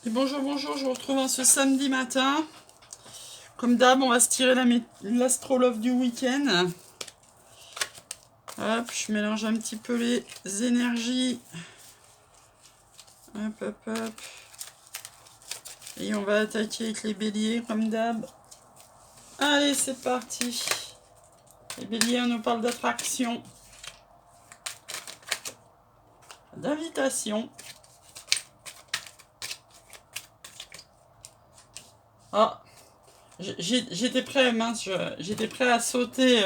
Et bonjour, bonjour, je vous retrouve en ce samedi matin. Comme d'hab, on va se tirer l'astrolove du week-end. Hop, je mélange un petit peu les énergies. Hop, hop, hop. Et on va attaquer avec les béliers, comme d'hab. Allez, c'est parti. Les béliers, on nous parle d'attraction, d'invitation. Ah, j'étais prêt, mince, j'étais prêt à sauter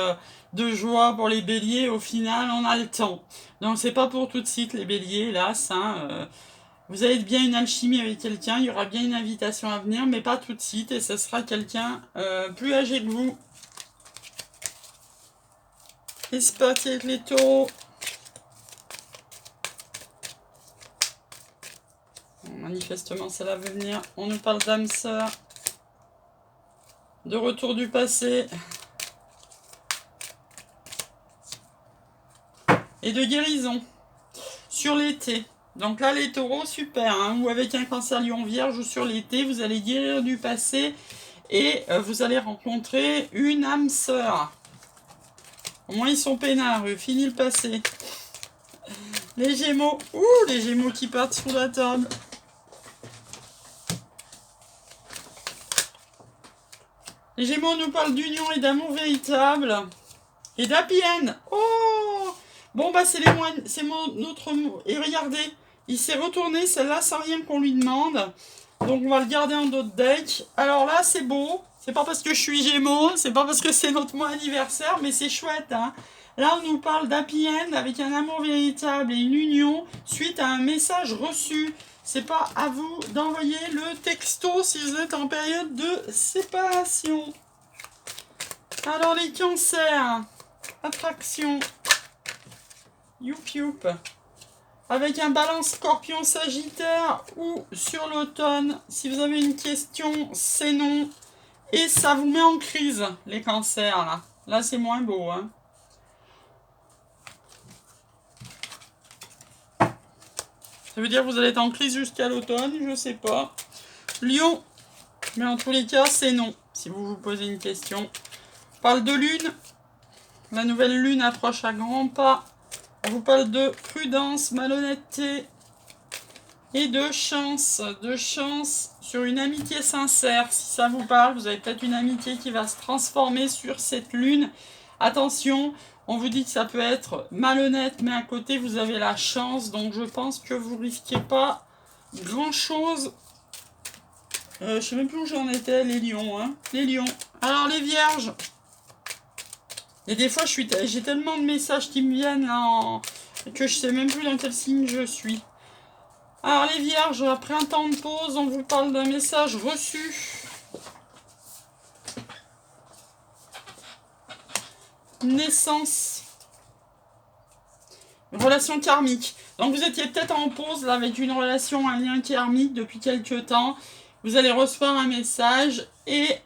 de joie pour les béliers. Au final, on a le temps. Donc, c'est pas pour tout de suite, les béliers, hélas. Vous avez bien une alchimie avec quelqu'un, il y aura bien une invitation à venir, mais pas tout de suite, et ce sera quelqu'un plus âgé que vous. Et c'est parti avec les taureaux. Bon, manifestement, c'est l'avenir. On nous parle d'âme sœur, de retour du passé et de guérison sur l'été. Donc là, les taureaux, super, hein, ou avec un cancer lion vierge, ou sur l'été, vous allez guérir du passé et vous allez rencontrer une âme sœur. Au moins, ils sont peinards, fini le passé. Les gémeaux, les gémeaux qui partent sous la table. Les gémeaux nous parlent d'union et d'amour véritable. Et d'happy end. Oh, bon, bah, c'est notre mot. Et regardez, il s'est retourné, celle-là, sans rien qu'on lui demande. Donc, on va le garder en d'autres decks. Alors là, c'est beau. C'est pas parce que je suis gémeaux, c'est pas parce que c'est notre mois anniversaire, mais c'est chouette, hein. Là, on nous parle d'happy end avec un amour véritable et une union suite à un message reçu. C'est pas à vous d'envoyer le texto si vous êtes en période de séparation. Alors, les cancers, attraction, youp youp, avec un balance scorpion sagittaire ou sur l'automne. Si vous avez une question, c'est non. Et ça vous met en crise, les cancers, là. Là, c'est moins beau, hein. Ça veut dire que vous allez être en crise jusqu'à l'automne, je sais pas. Lion, mais en tous les cas, c'est non, si vous vous posez une question. On parle de lune. La nouvelle lune approche à grands pas. On vous parle de prudence, malhonnêteté et de chance sur une amitié sincère. Si ça vous parle, vous avez peut-être une amitié qui va se transformer sur cette lune. Attention, on vous dit que ça peut être malhonnête, mais à côté, vous avez la chance. Donc, je pense que vous risquez pas grand-chose. Je sais même plus où j'en étais, les lions, hein. Les lions. Alors, les vierges. Et des fois, j'ai tellement de messages qui me viennent là, que je sais même plus dans quel signe je suis. Alors, les vierges, après un temps de pause, on vous parle d'un message reçu. Naissance. Une relation karmique. Donc, vous étiez peut-être en pause là avec une relation, un lien karmique depuis quelques temps. Vous allez recevoir un message et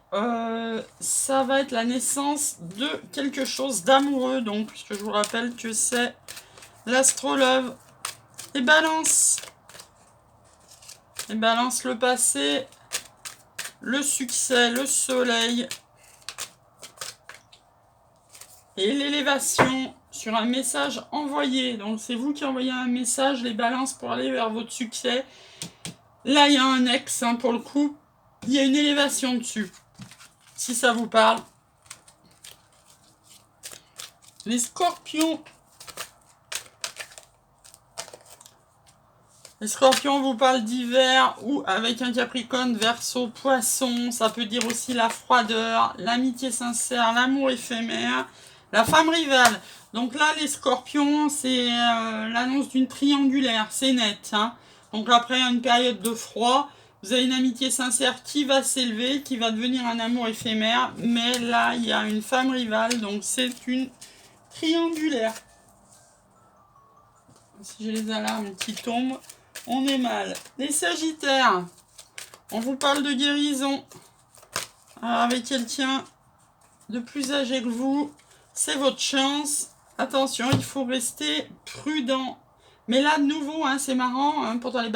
ça va être la naissance de quelque chose d'amoureux. Donc, puisque je vous rappelle que c'est l'astrolove. Et balance. Et balance, le passé, le succès, le soleil et l'élévation sur un message envoyé. Donc c'est vous qui envoyez un message, les balances, pour aller vers votre succès. Là, il y a un ex, hein, pour le coup. Il y a une élévation dessus. Si ça vous parle. Les scorpions. Les scorpions vous parlent d'hiver ou avec un capricorne, verseau, poisson. Ça peut dire aussi la froideur, l'amitié sincère, l'amour éphémère, la femme rivale. Donc là, les scorpions, c'est l'annonce d'une triangulaire. C'est net, hein. Donc après une période de froid, vous avez une amitié sincère qui va s'élever, qui va devenir un amour éphémère. Mais là, il y a une femme rivale, donc c'est une triangulaire. Si j'ai les alarmes qui tombent, on est mal. Les sagittaires, on vous parle de guérison. Alors avec quelqu'un de plus âgé que vous, c'est votre chance. Attention, il faut rester prudent. Mais là, de nouveau, hein, c'est marrant. Hein, pourtant, les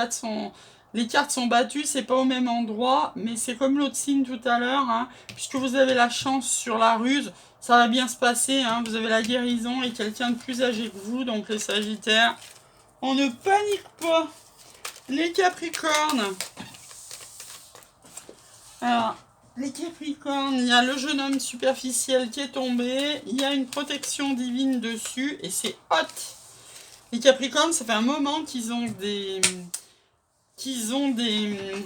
Les cartes sont battues, c'est pas au même endroit, mais c'est comme l'autre signe tout à l'heure, hein, puisque vous avez la chance sur la ruse, ça va bien se passer, hein, vous avez la guérison et quelqu'un de plus âgé que vous, donc les Sagittaires, on ne panique pas. Les Capricornes. Alors, les Capricornes, il y a le jeune homme superficiel qui est tombé, il y a une protection divine dessus, et c'est hot. Les Capricornes, ça fait un moment qu'ils ont des...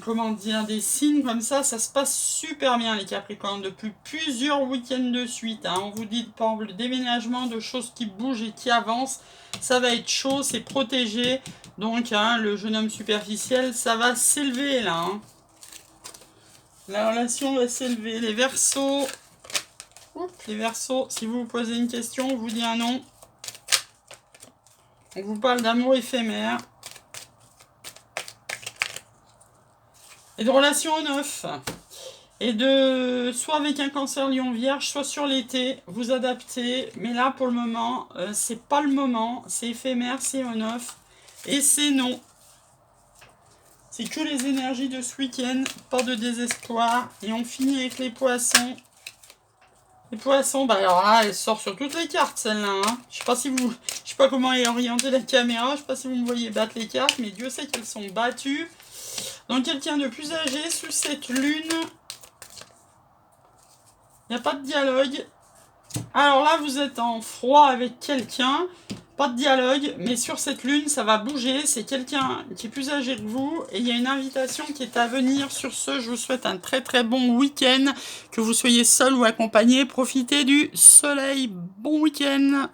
comment dire, des signes comme ça se passe super bien les Capricornes, depuis plusieurs week-ends de suite, hein. On vous dit, par exemple, le déménagement, de choses qui bougent et qui avancent, ça va être chaud, c'est protégé, donc hein, le jeune homme superficiel, ça va s'élever là, hein. La relation va s'élever. Les Verseaux, si vous vous posez une question, on vous dit un non. On vous parle d'amour éphémère. Et de relations au neuf. Et de soit avec un Cancer Lion Vierge, soit sur l'été, vous adaptez. Mais là, pour le moment, c'est pas le moment. C'est éphémère, c'est au neuf. Et c'est non. C'est que les énergies de ce week-end, pas de désespoir. Et on finit avec les Poissons. Les Poissons, bah alors là, elle sort sur toutes les cartes, celle-là, hein. Je sais pas comment est orientée la caméra, je sais pas si vous me voyez battre les cartes, mais Dieu sait qu'elles sont battues. Donc quelqu'un de plus âgé sous cette lune. Il n'y a pas de dialogue. Alors là, vous êtes en froid avec quelqu'un. Pas de dialogue, mais sur cette lune, ça va bouger. C'est quelqu'un qui est plus âgé que vous. Et il y a une invitation qui est à venir. Sur ce, je vous souhaite un très très bon week-end. Que vous soyez seul ou accompagné, profitez du soleil. Bon week-end.